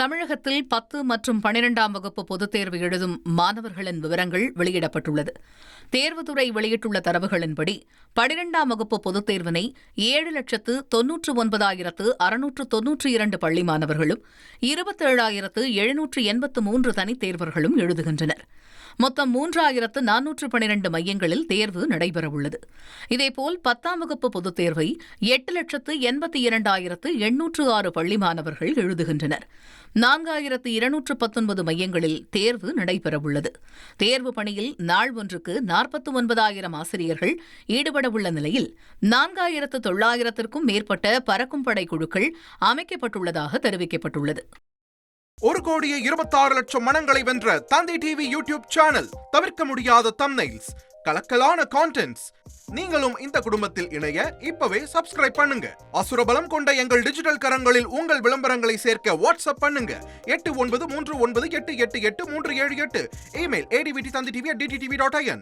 தமிழகத்தில் 10 மற்றும் 12ஆம் வகுப்பு பொதுத் தேர்வு எழுதும் மாணவர்களின் விவரங்கள் வெளியிடப்பட்டுள்ளது. தேர்வுத்துறை வெளியிட்டுள்ள தரவுகளின்படி 12ஆம் வகுப்பு பொதுத் தேர்வினை 7,99,692 பள்ளி மாணவர்களும் 27,783 தனித் தேர்வர்களும் எழுதுகின்றனர். மொத்தம் 3,412 மையங்களில் தேர்வு நடைபெறவுள்ளது. இதேபோல் 10ஆம் வகுப்பு பொதுத் தேர்வை 8,82,806 பள்ளி மாணவர்கள் எழுதுகின்றனர். 4,219 மையங்களில் தேர்வு நடைபெறவுள்ளது. தேர்வு பணியில் நாள் ஒன்றுக்கு 49,000 ஆசிரியர்கள் ஈடுபடவுள்ள நிலையில் 4,900க்கும் மேற்பட்ட பறக்கும் படை குழுக்கள் அமைக்கப்பட்டுள்ளதாக தெரிவிக்கப்பட்டுள்ளது. 1,26,00,000 மனங்களை வென்ற தந்தி டிவி யூடியூப் சேனல். தவிர்க்க முடியாத தம்ப்நெயில்ஸ், கலக்கலான கான்டென்ட்ஸ். நீங்களும் இந்த குடும்பத்தில் இணைய இப்பவே சப்ஸ்கிரைப் பண்ணுங்க. அசுரபலம் கொண்ட எங்கள் டிஜிட்டல் கரங்களில் உங்கள் விளம்பரங்களை சேர்க்க வாட்ஸ்அப் பண்ணுங்க. 8939888838. Email advttv@dttv.in.